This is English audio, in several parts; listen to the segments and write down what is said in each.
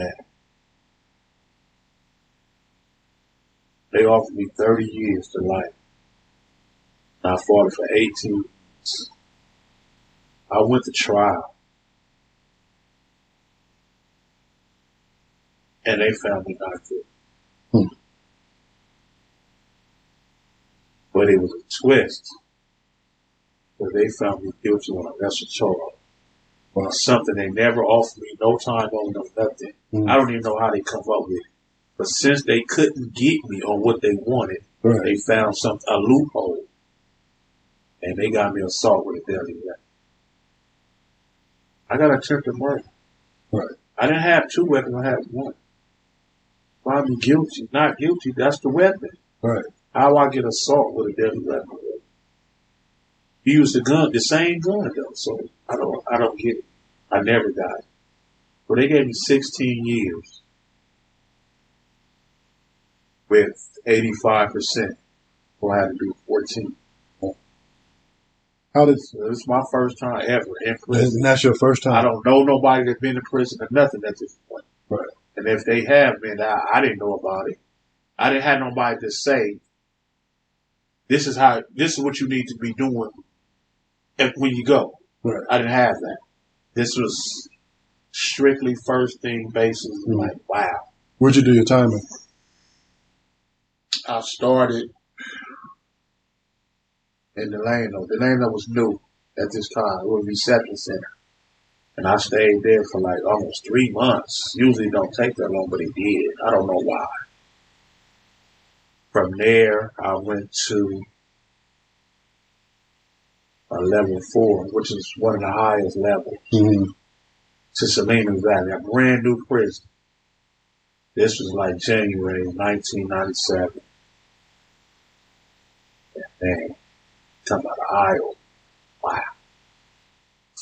Man. They offered me 30 years to life. And I fought it for 18 years. I went to trial. And they found me not guilty. But it was a twist. But they found me guilty on a lesser charge. On something they never offered me, no time on, no nothing. I don't even know how they come up with it. But since they couldn't get me on what they wanted, they found a loophole. And they got me assault with a deadly weapon. I got attempted murder. I didn't have two weapons, I had one. Why be guilty? Not guilty, that's the weapon. How I get assault with a deadly weapon? He used the gun, the same gun though, so I don't get it. I never got it. But they gave me 16 years with 85%. So I had to do 14. How did it's my first time ever in prison. And that's your first time? I don't know nobody that's been in prison or nothing at this point. And if they have been, I didn't know about it. I didn't have nobody to say, this is what you need to be doing when you go. I didn't have that. This was strictly first thing basis. Like, wow. Where'd you do your time in? I started in Delano. Delano was new at this time. It was a reception center. And I stayed there for like almost 3 months. Usually don't take that long, but it did. I don't know why. From there, I went to level 4, which is one of the highest levels, to Salinas Valley, a brand new prison. This was like January 1997. And man, talking about the aisle. Wow.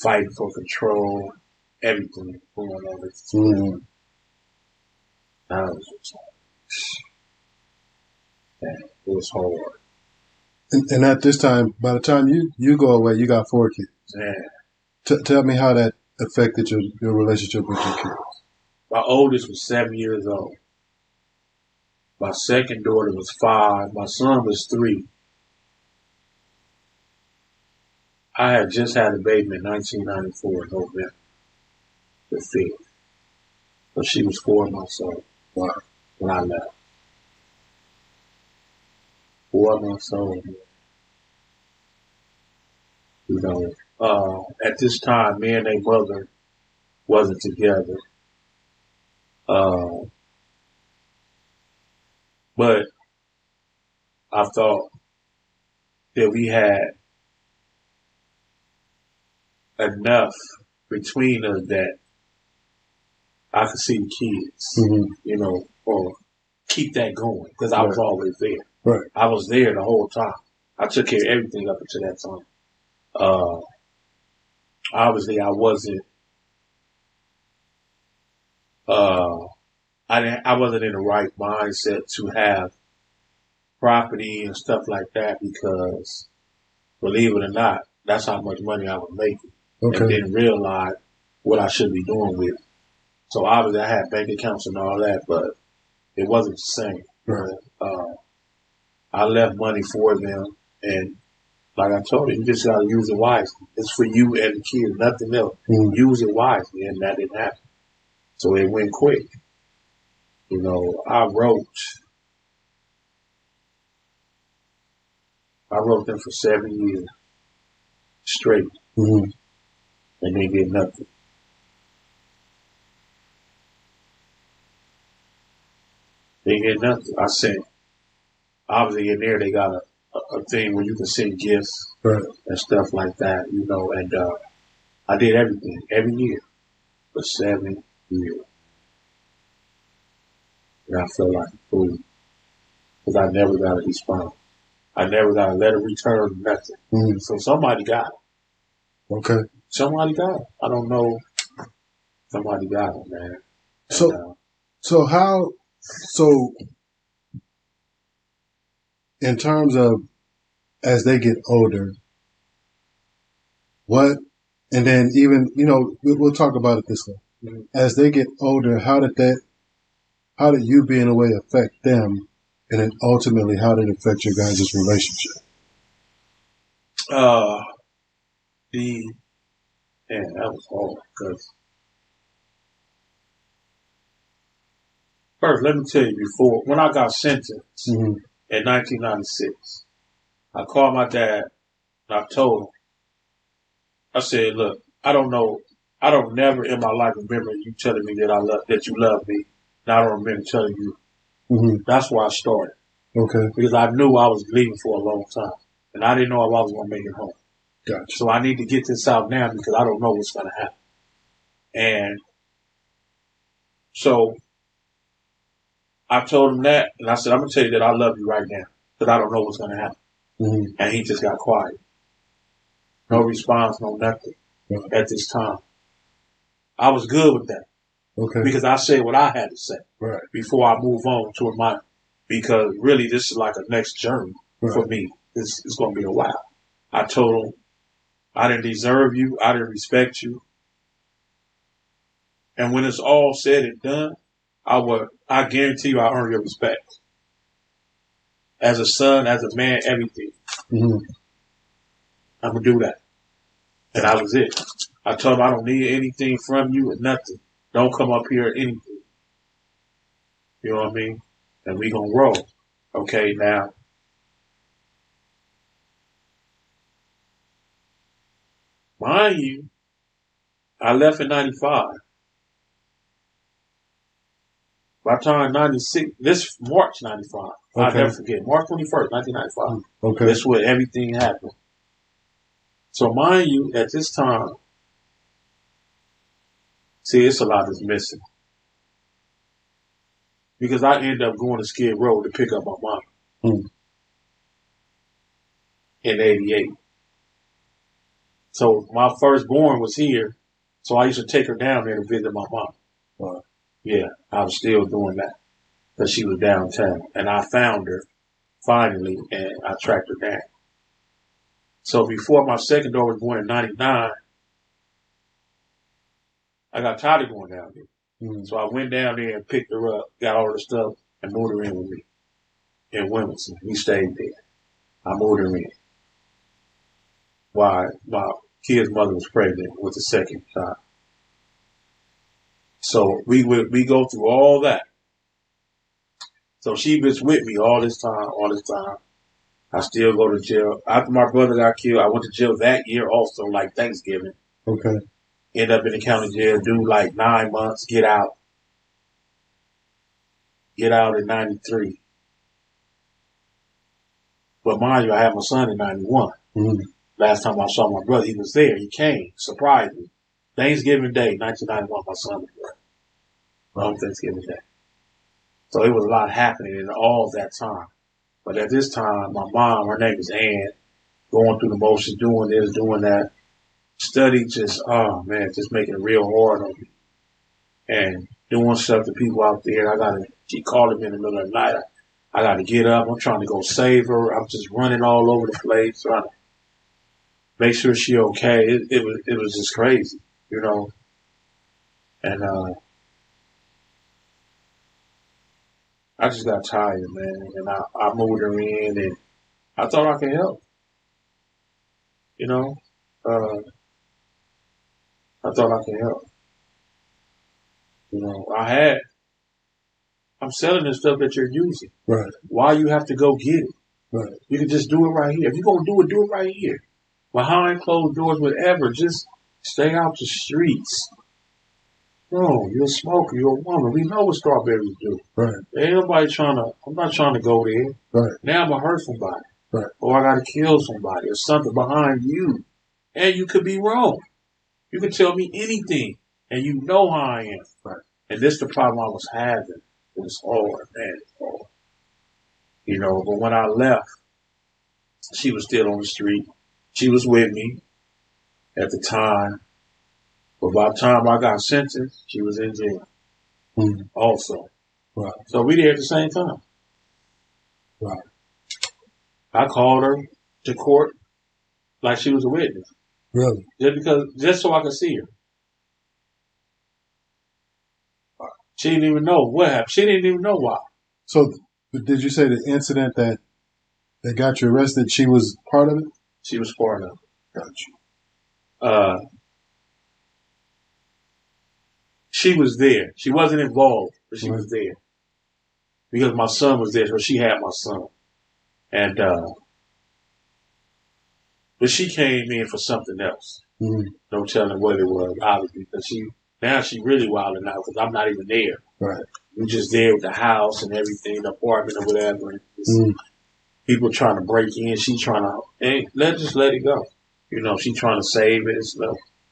Fighting for control, everything going on at the time. That was just man, it was hard. And at this time, by the time you go away, you got 4 kids. Man. Tell me how that affected your relationship with your kids. My oldest was 7 years old. My second daughter was 5. My son was 3. I had just had a baby in 1994 in November the 5th. But she was 4 months old when I left. 4 months old. You know, at this time, me and their mother wasn't together. But I thought that we had enough between us that I could see the kids, you know, or keep that going because I was always there. I was there the whole time. I took care of everything up until that time. Obviously, I wasn't. I wasn't in the right mindset to have property and stuff like that because, believe it or not, that's how much money I was making. And didn't realize what I should be doing with it. So obviously I had bank accounts and all that, but it wasn't the same. I left money for them, and like I told you just got to use it wisely. It's for you and the kids, nothing else. Use it wisely, and that didn't happen. So it went quick. You know, I wrote them for 7 years straight, and they did nothing. They get nothing. I sent, obviously in there they got a thing where you can send gifts and stuff like that, you know, and I did everything, every year for 7 years. And I felt like a fool because I never got a response. I never got a letter return, nothing. So somebody got it. Somebody got it. I don't know. Somebody got it, man. And, So in terms of as they get older, and then even, you know, we'll talk about it this way. As they get older, how did you being away affect them? And then ultimately, how did it affect your guys' relationship? That was hard because first, let me tell you before when I got sentenced in 1996, I called my dad and I told him, I said, "Look, I don't know, I don't never in my life remember you telling me that you love me, and I don't remember telling you." That's where I started. Okay. Because I knew I was leaving for a long time, and I didn't know if I was going to make it home. Gotcha. So I need to get this out now because I don't know what's going to happen. And so I told him that, and I said, "I'm going to tell you that I love you right now because I don't know what's going to happen." And he just got quiet. No response, no nothing at this time. I was good with that. Okay. Because I said what I had to say before I move on to my, because really this is like a next journey for me. It's going to be a while. I told him I didn't deserve you. I didn't respect you. And when it's all said and done, I guarantee you I earn your respect. As a son, as a man, everything. I'm going to do that. And that was it. I told him I don't need anything from you or nothing. Don't come up here or anything. You know what I mean? And we going to roll. Okay, now. Mind you, I left in 95. By the time 96, this March 95, I'll never forget, March 21st, 1995. Okay. That's where everything happened. So mind you, at this time, see, it's a lot that's missing. Because I ended up going to Skid Row to pick up my mom in 88. So my firstborn was here, so I used to take her down there to visit my mom. Wow. Yeah, I was still doing that because she was downtown. And I found her finally, and I tracked her down. So before my second daughter was born in 99, I got tired of going down there. So I went down there and picked her up, got all the stuff, and moved her in with me in Wilmington. We stayed there. I moved her in. While my kid's mother was pregnant with the second child. So we go through all that. So she was with me all this time. I still go to jail. After my brother got killed, I went to jail that year also, like Thanksgiving. Okay. End up in the county jail, do like 9 months, get out. Get out in 93. But mind you, I had my son in 91. Last time I saw my brother, he was there. He came, surprised me. Thanksgiving Day, 1991, my son was there. On Thanksgiving Day. So it was a lot happening in all that time. But at this time, my mom, her name is Ann, going through the motions, doing this, doing that. Study just making it real hard on me. And doing stuff to people out there. She called me in the middle of the night. I got to get up. I'm trying to go save her. I'm just running all over the place, trying to make sure she okay. It was just crazy, you know. And I just got tired, man. And I moved her in, and I thought I could help. You know, I thought I could help. You know, I'm selling the stuff that you're using. Right. Why you have to go get it? Right. You can just do it right here. If you're going to do it right here. Behind closed doors, whatever. Just stay out the streets. No, you're a smoker. You're a woman. We know what strawberries do. Right. Ain't nobody I'm not trying to go there. Right. Now I'm going to hurt somebody. Right. Or I got to kill somebody or something behind you. And you could be wrong. You can tell me anything. And you know how I am. Right. And this is the problem I was having. It was hard, man. It was hard. You know, but when I left, she was still on the street. She was with me at the time. But by the time I got sentenced, she was in jail. Also. Right. So we there at the same time. Right. I called her to court like she was a witness. Really? Just so I could see her. She didn't even know what happened. She didn't even know why. So, did you say the incident that got you arrested, she was part of it? She was part of it. Gotcha. She was there. She wasn't involved, but she was there. Because my son was there, so she had my son. And, but she came in for something else. Mm-hmm. No telling what it was, obviously, because she really wilding out because I'm not even there. Right. We're just there with the house and everything, the apartment or whatever. And people trying to break in. She trying to, just let it go. You know, she trying to save it.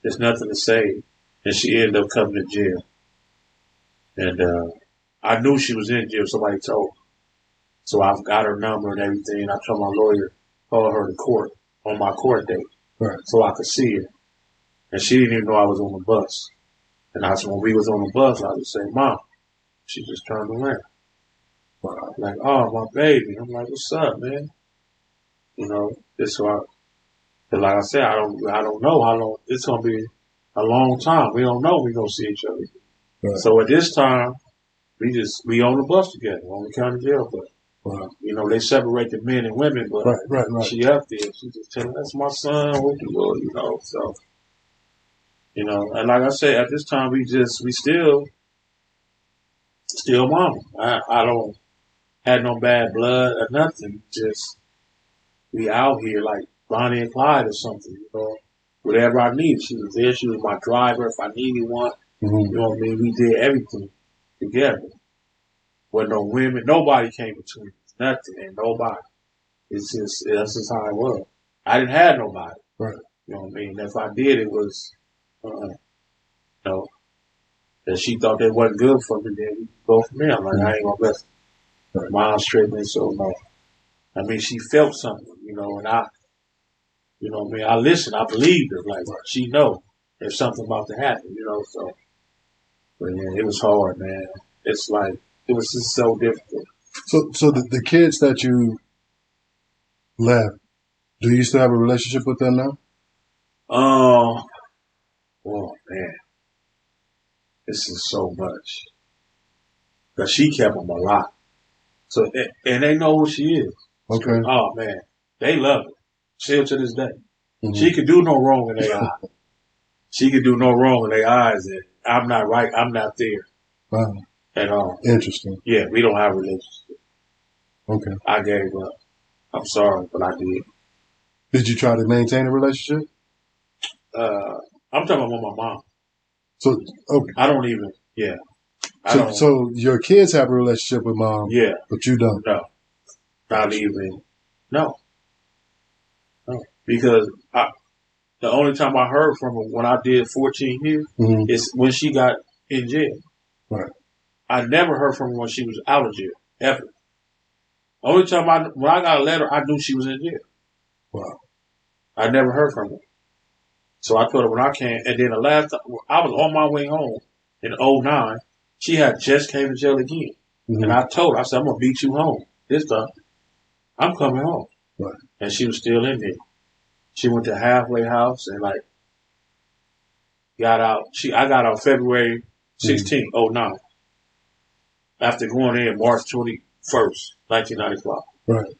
There's nothing to save. And she ended up coming to jail. And I knew she was in jail. Somebody told me. So I've got her number and everything. I told my lawyer, call her to court on my court date. Right. So I could see her. And she didn't even know I was on the bus. And when we was on the bus, I would say, Mom. She just turned around. Wow. Like, oh, my baby. I'm like, what's up, man? You know, this why. But like I said, I don't know how long. It's gonna be a long time. We don't know if we're gonna see each other. Right. So at this time, we on the bus together on the county jail bus. Wow. You know, they separate the men and women, but right. She up there. She just telling, that's my son. You know, so. You know, and like I said, at this time, we still mama. I don't had no bad blood or nothing. Just we out here like Bonnie and Clyde or something. You know, whatever I need, she was there. She was my driver if I needed one. Mm-hmm. You know what I mean? We did everything together. With no women, nobody came between us. Nothing and nobody. That's just how it was. I didn't have nobody. Right. You know what I mean? If I did, it was, that she thought that wasn't good for me, then we go from there. I'm like, I ain't gonna listen. Right. Mom's tripping, so no. I mean, she felt something, you know, and you know what I mean? I listened, I believed her. Like, she know there's something about to happen, you know, so. But yeah, it was hard, man. It's like, it was just so difficult. So the kids that you left, do you still have a relationship with them now? Oh, man. This is so much. Because she kept them a lot. So, and they know who she is. Okay. Oh, man. They love her. Still to this day. Mm-hmm. She could do no wrong in their eyes. She could do no wrong in their eyes. And I'm not right. I'm not there. Wow. At all. Interesting. Yeah, we don't have a relationship. Okay. I gave up. I'm sorry, but I did. Did you try to maintain a relationship? I'm talking about with my mom. So, okay. I don't even, yeah. So your kids have a relationship with mom, yeah, but you don't? No. Not even, no. Because the only time I heard from her when I did 14 years is when she got in jail. Right. I never heard from her when she was out of jail, ever. Only time when I got a letter, I knew she was in jail. Wow. I never heard from her. So I told her when I came, and then the last time, I was on my way home in 2009. She had just came to jail again. Mm-hmm. And I told her, I said, I'm going to beat you home. This time, I'm coming home. Right. And she was still in there. She went to halfway house and got out. I got out February 16, 2009. After going in March 21st, 1995. Right.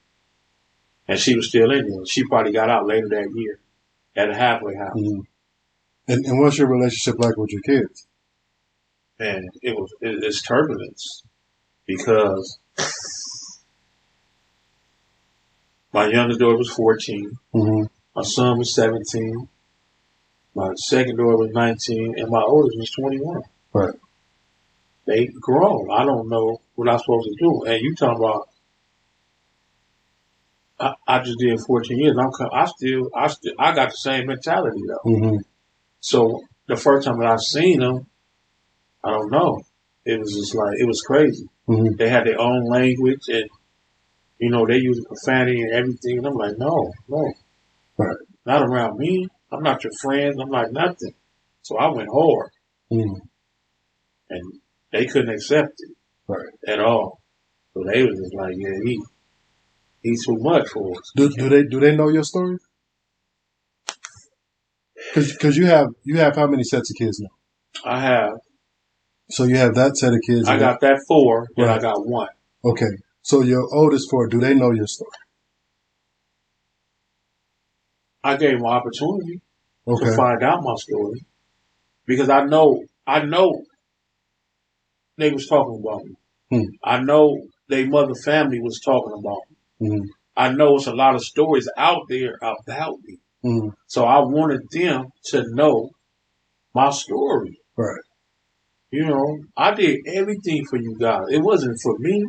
And she was still in there. She probably got out later that year at a halfway house. Mm-hmm. And what's your relationship like with your kids? Man, it's turbulence because my youngest daughter was 14. Mm-hmm. My son was 17. My second daughter was 19. And my oldest was 21. Right. They grown. I don't know what I'm supposed to do. And you talking about, I just did 14 years. I got the same mentality though. Mm-hmm. So the first time that I seen them, I don't know. It was just like, it was crazy. Mm-hmm. They had their own language and, you know, they use profanity and everything. And I'm like, no. Right. Not around me. I'm not your friend. I'm like nothing. So I went hard. Mm-hmm. And they couldn't accept it at all. So they was just like, yeah, he's too much for us. Do they know your story? Because you have how many sets of kids now? I have So you have that set of kids. I got that 4, and right. I got 1. Okay. So your oldest 4, do they know your story? I gave them an opportunity to find out my story because I know they was talking about me. I know their mother family was talking about me. I know it's a lot of stories out there about me. So I wanted them to know my story. Right. You know, I did everything for you guys. It wasn't for me.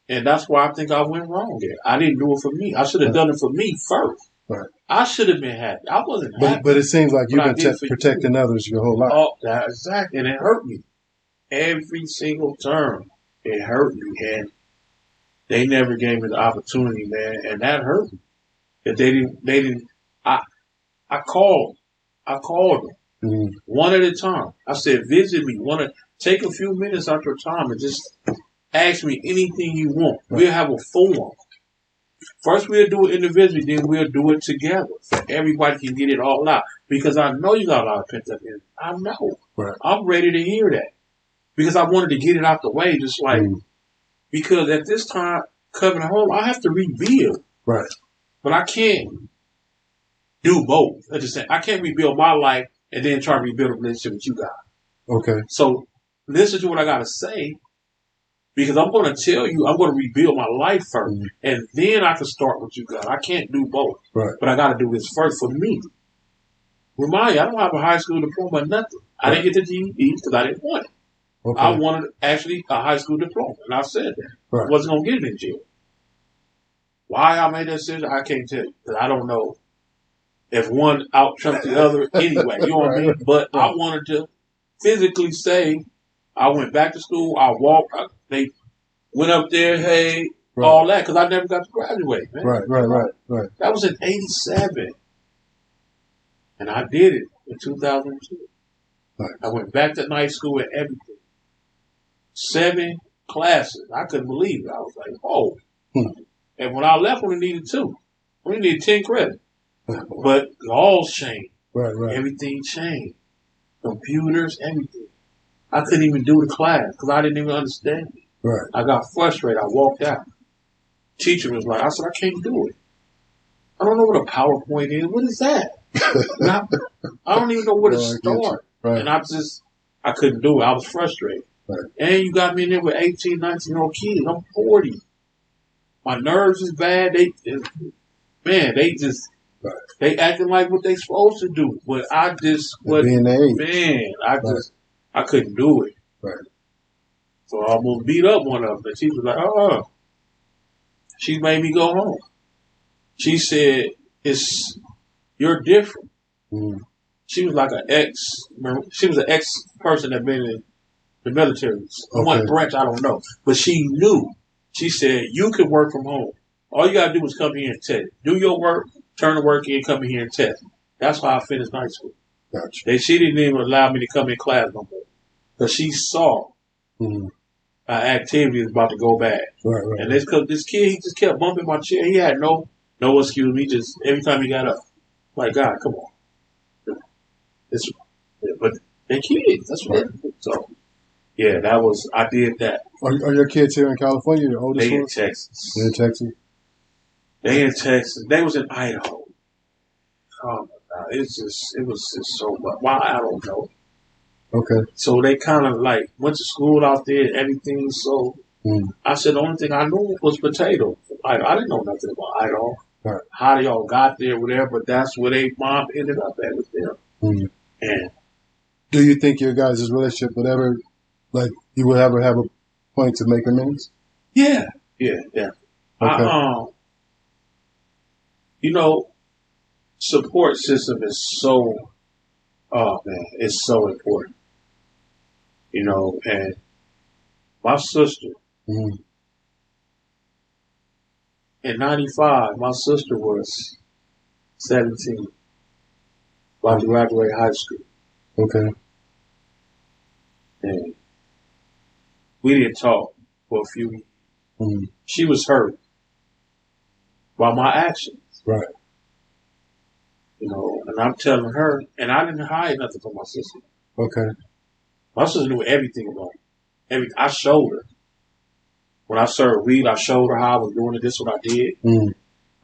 And that's why I think I went wrong there. I didn't do it for me. I should have done it for me first. Right. I should have been happy. I wasn't happy. But it seems like you've been protecting others your whole life. Oh, exactly. And it hurt me. Every single term. It hurt me. And they never gave me the opportunity, man. And that hurt me. That they didn't, I called them. One at a time. I said, visit me. Take a few minutes out your time and just ask me anything you want. Right. We'll have a forum. First we'll do it individually, then we'll do it together. So everybody can get it all out. Because I know you got a lot of pent up energy. I know. Right. I'm ready to hear that. Because I wanted to get it out the way, just like because at this time, coming home, I have to rebuild. Right. But I can't do both. I just say I can't rebuild my life and then try to rebuild a relationship with you guys. Okay. So listen to what I gotta say. Because I'm going to tell you, I'm going to rebuild my life first, and then I can start with you guys. I can't do both, right. But I got to do this first for me. Remind you, I don't have a high school diploma or nothing. Right. I didn't get the GED because I didn't want it. Okay. I wanted actually a high school diploma, and I said that. Right. I wasn't going to get it in jail. Why I made that decision, I can't tell you, because I don't know if one out trumped the other anyway. You know what I mean? But I wanted to physically say, I went back to school, I walked, they went up there, hey, all that, because I never got to graduate, man. Right. That was in 87. And I did it in 2002. Right. I went back to night school and everything. 7 classes. I couldn't believe it. I was like, oh. And when I left, we needed 2. We needed 10 credits. But all changed. Right. Everything changed. Computers, everything. I couldn't even do the class because I didn't even understand it. Right. I got frustrated. I walked out. Teacher was like, I said, I can't do it. I don't know what a PowerPoint is. What is that? I don't even know where to start. Right. And I couldn't do it. I was frustrated. Right. And you got me in there with 18, 19-year-old kids. I'm 40. My nerves is bad. They acting like what they supposed to do. But I just wasn't, I couldn't do it. Right. So I almost beat up one of them. And she was like, She made me go home. She said, you're different. She was like she was an ex-person that been in the military. What branch, I don't know. But she knew. She said, you can work from home. All you got to do is come here and test. Do your work, turn the work in, come in here and test. That's how I finished high school. Gotcha. She didn't even allow me to come in class no more. Because she saw activity is about to go bad. Right. And this kid, he just kept bumping my chair. He had no excuse. He just, every time he got up, like, God, come on. But they're kids. That's what So, yeah, I did that. Are your kids here in California, your oldest They ones? in Texas. They're in Texas? They in Texas. They was in Idaho. Oh, my God. It was just so much. Why? I don't know. Okay. So they kind of like went to school out there, everything. So I said the only thing I knew was potato. I didn't know nothing about Idaho. Right. How they all got there, whatever, but that's where their mom ended up at with them. And do you think your guys' relationship would ever, like, you would ever have a point to make amends? Yeah. Okay. Support system is so, it's so important. And my sister, in 95, my sister was 17, about to graduate high school. Okay. And we didn't talk for a few weeks. She was hurt by my actions. Right. And I'm telling her, and I didn't hide nothing from my sister. Okay. My sister knew everything about me. I showed her. When I served weed, I showed her how I was doing it. This is what I did.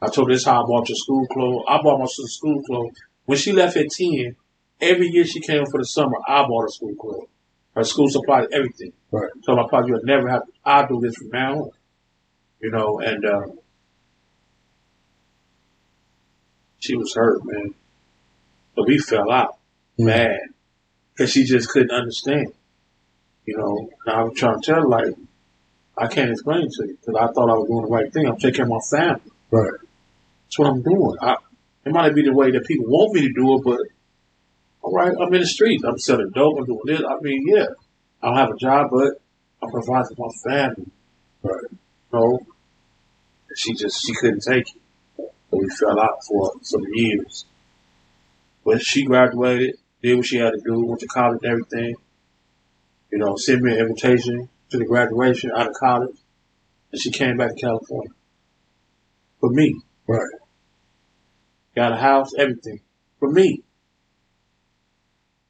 I told her this is how I bought your school clothes. I bought my sister school clothes. When she left at 10, every year she came for the summer, I bought her school clothes. Her school supplies, everything. Right. So my father, you'll never have to, I'll do this from now on. You know, and she was hurt, man. But we fell out bad. Because she just couldn't understand. You know, and I was trying to tell her, like, I can't explain it to you. Because I thought I was doing the right thing. I'm taking care of my family. Right. That's what I'm doing. It might be the way that people want me to do it, but all right, I'm in the streets. I'm selling dope. I'm doing this. I mean, yeah, I don't have a job, but I'm providing for my family. Right. So she couldn't take it. So we fell out for some years. But she graduated, did what she had to do, went to college and everything. You know, sent me an invitation to the graduation out of college. And she came back to California. For me. Right. Got a house, everything. For me.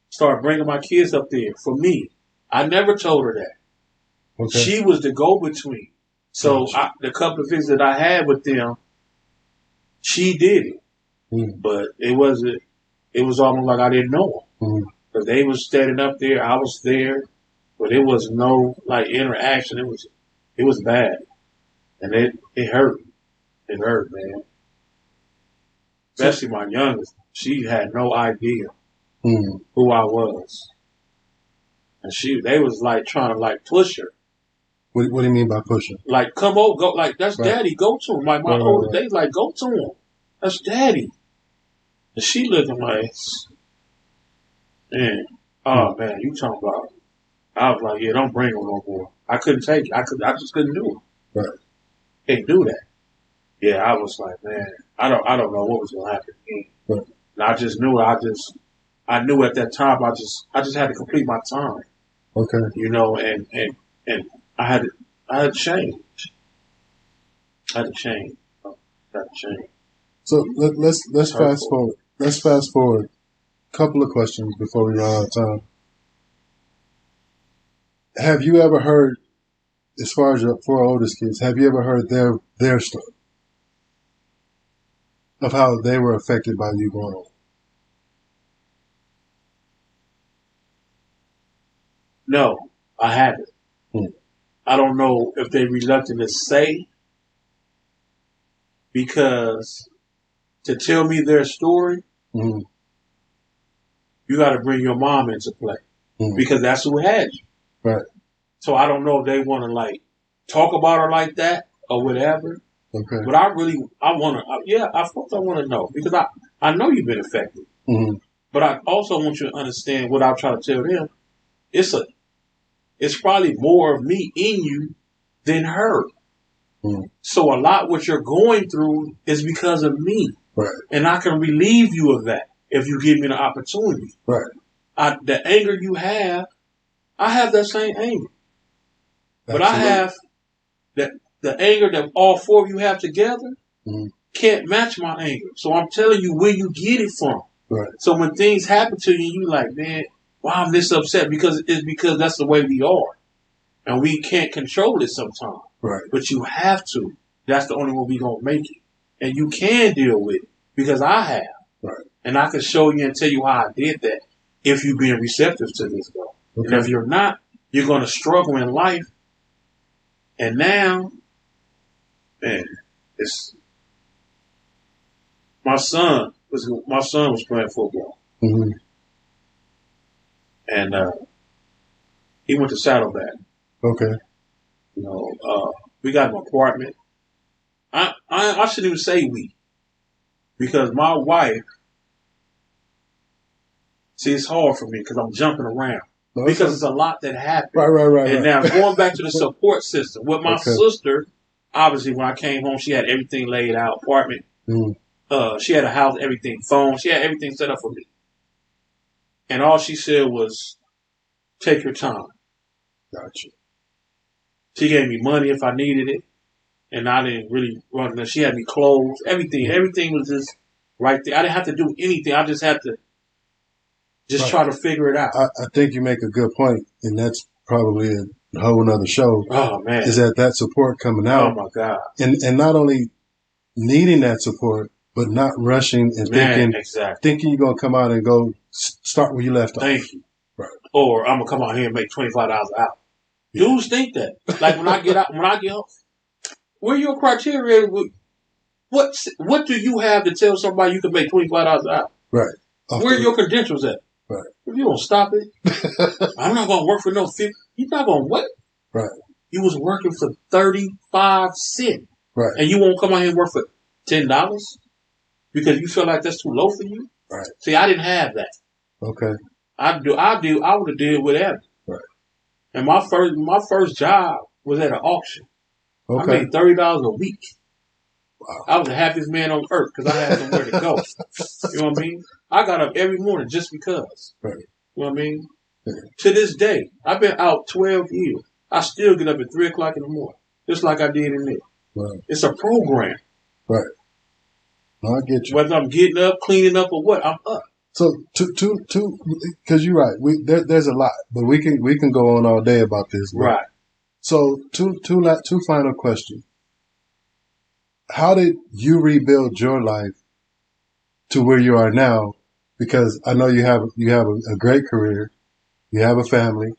Started bringing my kids up there. For me. I never told her that. Okay. She was the go-between. So the couple of visits that I had with them, she did it. But it was almost like I didn't know them. Because they was standing up there, I was there, but it was no like interaction. It was bad. And it hurt. It hurt, man. Especially my youngest. She had no idea who I was. And they was like trying to like push her. What do you mean by pushing? Like, come over, go, like, that's daddy, go to him. Like, my older days, like, go to him. That's daddy. And she looking like, man, oh man, you talking about, I was like, yeah, don't bring him no more. I couldn't take it. I just couldn't do it. Right. Can't do that. Yeah, I was like, man, I don't know what was gonna happen to me. Right. And I just knew I knew at that time I just had to complete my time. Okay. You know, and I had to change. I had to change. So let's fast forward. Let's fast forward. A couple of questions before we run out of time. Have you ever heard, as far as your 4 oldest kids, have you ever heard their story of how they were affected by you going on? No, I haven't. I don't know if they're reluctant to say, because to tell me their story, you got to bring your mom into play, because that's who had you. Right. So I don't know if they want to like talk about her like that or whatever. Okay. But I want to, of course I want to know, because I know you've been affected. But I also want you to understand what I'll try to tell them. It's probably more of me in you than her. So a lot what you're going through is because of me. Right. And I can relieve you of that if you give me the opportunity. Right. The anger you have, I have that same anger. Absolutely. But I have the anger that all 4 of you have together can't match my anger. So I'm telling you where you get it from. Right. So when things happen to you, you like, man, why I'm this upset? Because that's the way we are. And we can't control it sometimes. Right. But you have to. That's the only way we're going to make it. And you can deal with it, because I have. Right. And I can show you and tell you how I did that if you're being receptive to this, though. Okay. And if you're not, you're going to struggle in life. And now, man, my son was playing football. And he went to Saddleback. Okay. You know, we got an apartment. I shouldn't even say we, because my wife, see, it's hard for me because I'm jumping around. Because it's a lot that happened. Right. And now going back to the support system with my sister, obviously when I came home, she had everything laid out, apartment. She had a house, everything, phone. She had everything set up for me. And all she said was, take your time. Gotcha. She gave me money if I needed it. And I didn't really run. She had me clothes, everything. Everything was just right there. I didn't have to do anything. I just had to Just try to figure it out. I think you make a good point, and that's probably a whole nother show. Oh, man. Is that support coming out. Oh, my God. And not only needing that support, but not rushing and thinking you're going to come out and go start where you left off. Thank you. Right. Or I'm going to come out here and make $25 an hour. Yeah. Dudes think that. Like when I get home, where your criteria? What do you have to tell somebody you can make $25 an hour? Right. Where are your credentials at? Right. If you don't stop it, I'm not going to work for no 50. You're not going to what? Right. You was working for 35 cents. Right. And you won't come out here and work for $10 because you feel like that's too low for you? Right. See, I didn't have that. Okay. I would have did whatever. Right. And my first job was at an auction. Okay. I made $30 a week. Wow. I was the happiest man on earth because I had somewhere to go. You know what I mean? I got up every morning just because. Right. You know what I mean? Yeah. To this day, I've been out 12 years. I still get up at 3 o'clock in the morning, just like I did in there. Right. It's a program. Right. No, I get you. Whether I'm getting up, cleaning up, or what, I'm up. So, because you're right. There's a lot, but we can go on all day about this. Right. So, two final questions. How did you rebuild your life to where you are now? Because I know you have a great career, you have a family,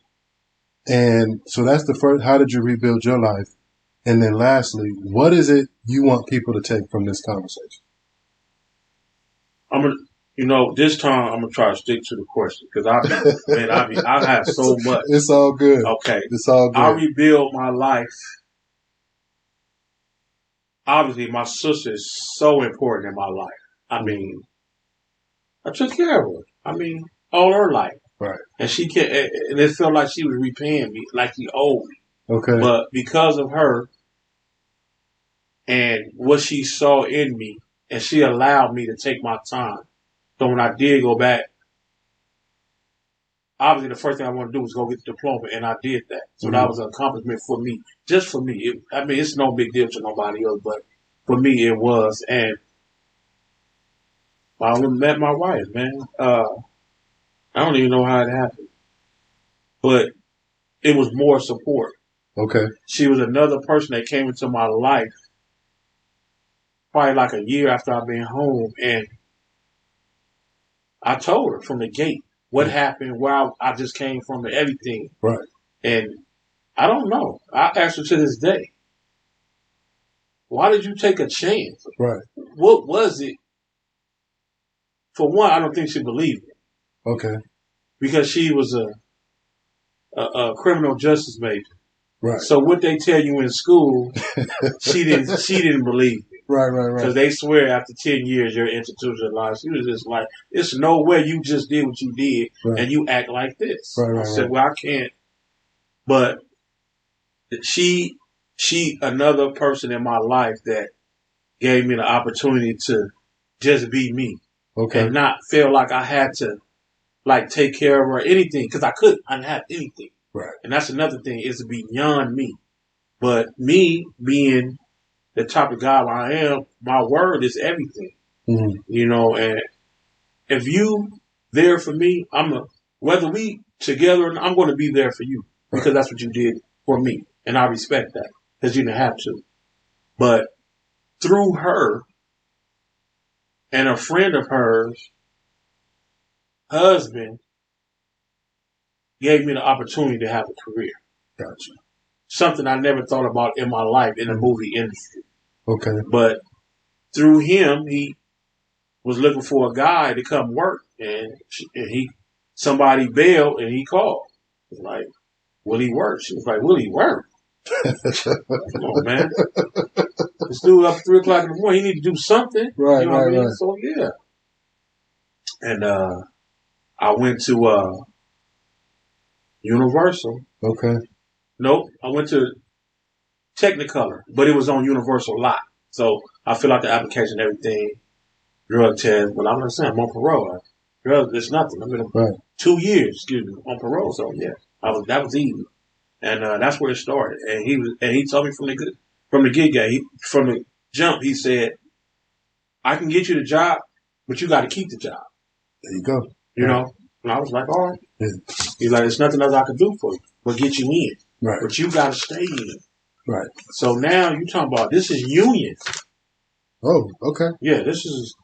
and so that's the first. How did you rebuild your life? And then lastly, what is it you want people to take from this conversation? This time I'm gonna try to stick to the question because I have so much. It's all good. Okay, it's all good. I rebuild my life. Obviously, my sister is so important in my life. I mean, I took care of her. I mean, all her life. Right. And and it felt like she was repaying me, like she owed me. Okay. But because of her and what she saw in me, and she allowed me to take my time. So when I did go back, obviously the first thing I wanted to do was go get the diploma, and I did that. So that was an accomplishment for me, just for me. It's no big deal to nobody else, but for me it was. And I met my wife, man. I don't even know how it happened, but it was more support. Okay. She was another person that came into my life probably like a year after I've been home, and I told her from the gate what happened, where I just came from, and everything. Right. And I don't know. I ask her to this day, why did you take a chance? Right. What was it? For one, I don't think she believed me. Okay. Because she was a criminal justice major. Right. So what they tell you in school, she didn't believe me. Right. Because they swear after 10 years you're institutionalized. She was just like, it's no way you just did what you did and you act like this. Right. I said, well, I can't. But she another person in my life that gave me the opportunity to just be me. Okay. And not feel like I had to like take care of her or anything, because I couldn't. I didn't have anything. Right. And that's another thing, is beyond me. But me being the type of guy I am, my word is everything. Mm-hmm. And if you there for me, whether we together or not, I'm going to be there for you, because that's what you did for me. And I respect that, because you didn't have to. But through her and a friend of hers, husband, gave me the opportunity to have a career. Gotcha. Something I never thought about in my life in the movie industry. Okay. But through him, he was looking for a guy to come work, and somebody bailed, and he called. He was like, will he work? She was like, will he work? Come on, man. This dude up 3 o'clock in the morning, he need to do something. Right, what I mean? Right. So, yeah. And I went to Universal. Okay. Nope. I went to Technicolor, but it was on Universal lot. So I filled out the application and everything, drug test, but I'm not saying I'm on parole. Drugs, it's nothing. I've been 2 years, on parole. So yeah, that was easy. And that's where it started. And he told me from the get-go, from the jump, he said, I can get you the job, but you got to keep the job. There you go. You know? And I was like, all right. Yeah. He's like, there's nothing else I can do for you but get you in. Right. But you got to stay in. Right. So now you talking about, this is union. Oh, okay. Yeah, this is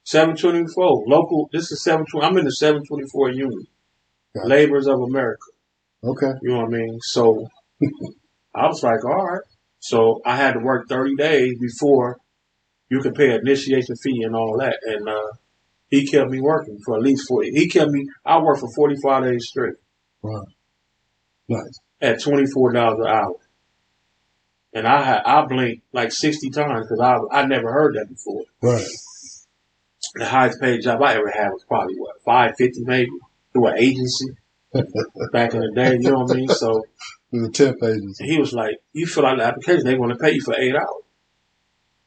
724. Local, this is 720. I'm in the 724 union. Gotcha. Laborers of America. Okay. You know what I mean? So I was like, all right. So I had to work 30 days before you could pay an initiation fee and all that. And he kept me working for at least 40. I worked for 45 days straight. Wow. Nice. At $24 an hour. And I blinked like 60 times because I never heard that before. Right. The highest paid job I ever had was probably, what, $550 maybe through an agency back in the day, you know what I mean? So the temp agency. He was like, you fill out the application, they're going to pay you for 8 hours.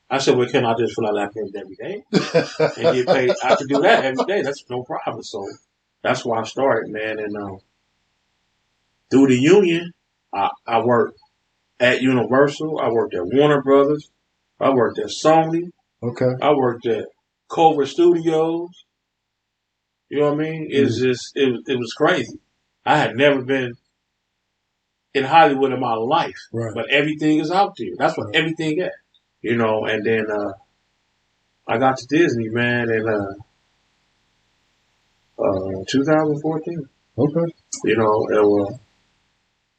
I said, well, can I just fill out the application every day? And get paid. I could do that every day. That's no problem. So that's why I started, man. And through the union, I worked at Universal. I worked at Warner Brothers. I worked at Sony. Okay. I worked at Culver Studios. You know what I mean? It's just, it was crazy. I had never been in Hollywood in my life. Right. But everything is out there. That's what everything is. You know, and then I got to Disney, man, in 2014. Okay. You know,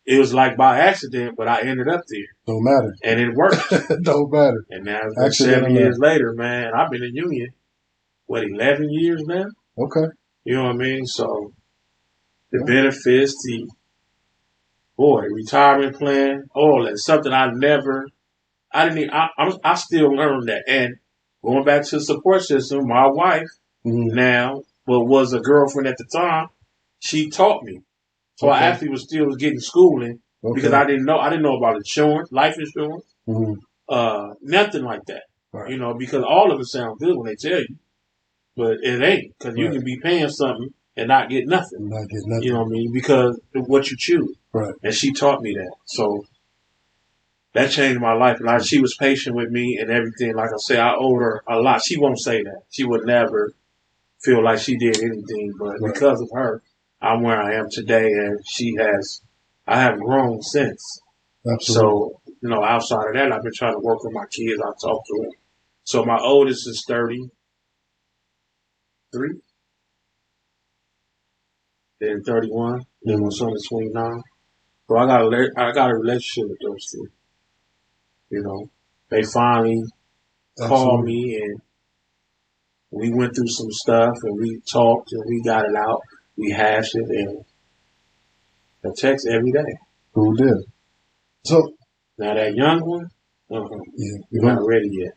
it was like by accident, but I ended up there. Don't matter. And it worked. Don't matter. And now it's 7 years later, man, I've been in union, 11 years now? Okay. You know what I mean? So the benefits, retirement plan, all that, something I still learned that. And going back to the support system, my wife now, was a girlfriend at the time, she taught me. So I actually was getting schooling because I didn't know about insurance, life insurance, nothing like that. Right. You know, because all of it sounds good when they tell you, but it ain't, because you can be paying something and not get nothing. You know what I mean? Because of what you choose. Right. And she taught me that. So that changed my life. And she was patient with me and everything. Like I said, I owed her a lot. She won't say that. She would never feel like she did anything. But because of her, I'm where I am today. And I have grown since. Absolutely. So, you know, outside of that, I've been trying to work with my kids. I talk to them. So my oldest is 33. Then 31. Then my son is 29. So I got a relationship with those two. You know, they finally called me and we went through some stuff and we talked and we got it out. We hashed it and I text every day. Who did? So now that young one, you're not ready yet.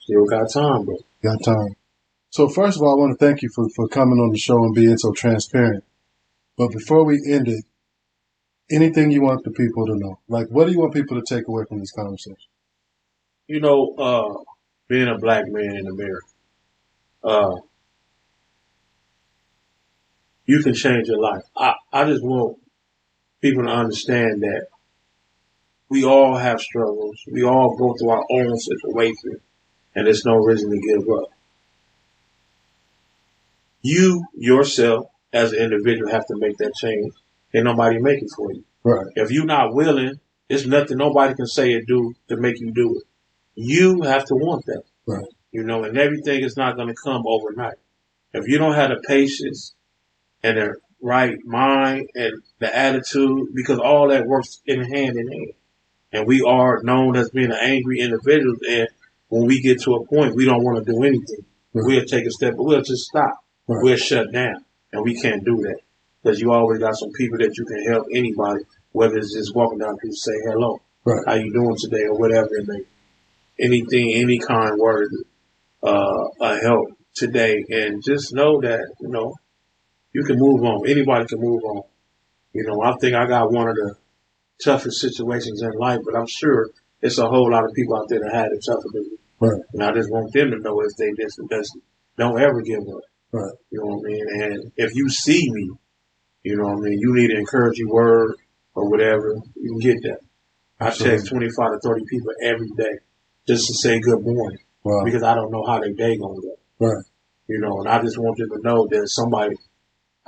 Still got time, bro. Got time. So first of all, I want to thank you for coming on the show and being so transparent. But before we end it, anything you want the people to know? Like, what do you want people to take away from this conversation? You know, being a black man in America, you can change your life. I just want people to understand that we all have struggles. We all go through our own situation, and there's no reason to give up. You, yourself, as an individual, have to make that change. Ain't nobody make it for you. Right. If you're not willing, there's nothing nobody can say or do to make you do it. You have to want that. Right. You know, and everything is not going to come overnight. If you don't have the patience and the right mind and the attitude, because all that works in hand. And we are known as being an angry individual. And when we get to a point, we don't want to do anything. Right. We'll take a step, but we'll just stop. Right. We'll shut down. And we can't do that. Because you always got some people that you can help anybody, whether it's just walking down the street and say hello. Right. How you doing today or whatever it may be. Anything, any kind word, help today. And just know that, you know, you can move on. Anybody can move on. You know, I think I got one of the toughest situations in life, but I'm sure it's a whole lot of people out there that had it tougher than me. Right. And I just want them to know if they just don't ever give up. Right. You know what I mean? And if you see me, you know what I mean, you need an encouraging word or whatever, you can get that. I text 25 to 30 people every day just to say good morning. Wow. Because I don't know how their day gonna go. Right. You know, and I just want them to know that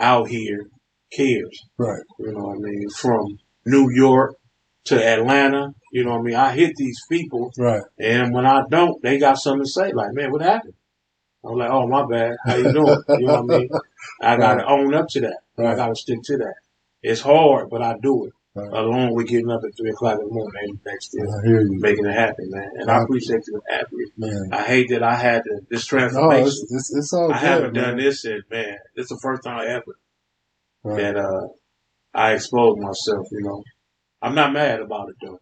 out here cares. Right. You know what I mean? From New York to Atlanta, you know what I mean? I hit these people, right? And when I don't, they got something to say. Like, man, what happened? I'm like, oh, my bad. How you doing? You know what I mean? I got to own up to that. And I got to stick to that. It's hard, but I do it. Along with getting up at 3 o'clock in the morning every next day, making it happen, man. And I appreciate you happy. Man. I hate that I had this transformation. No, it's all good, I haven't done this in, man. This is the first time ever that I exposed myself, you know. I'm not mad about it, though.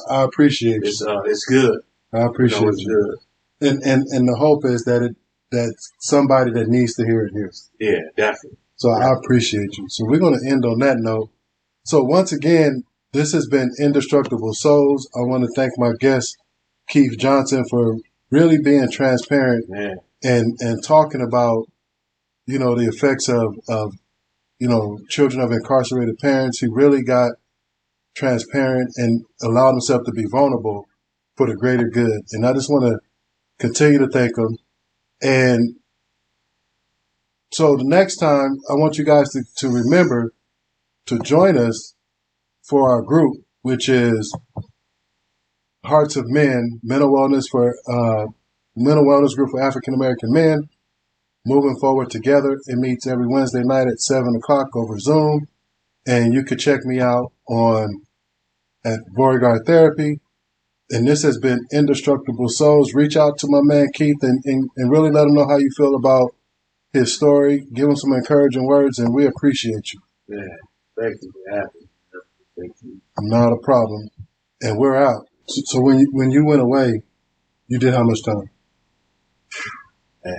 I appreciate you. It's good. I appreciate you. It's good. And the hope is that that somebody that needs to hear it hears. Yeah, definitely. So I appreciate you. So we're going to end on that note. So once again, this has been Indestructible Souls. I want to thank my guest, Keith Johnson, for really being transparent and talking about, you know, the effects of you know, children of incarcerated parents. He really got transparent and allowed himself to be vulnerable for the greater good. And I just want to continue to thank him. And so the next time, I want you guys to remember to join us for our group, which is Hearts of Men, mental wellness group for African American men. Moving forward together. It meets every Wednesday night at 7 o'clock over Zoom. And you can check me out at Beauregard Therapy. And this has been Indestructible Souls. Reach out to my man Keith and really let him know how you feel about his story. Give him some encouraging words, and we appreciate you. Yeah, thank you for having me. Thank you. Not a problem. And we're out. So when you went away, you did how much time? Yeah.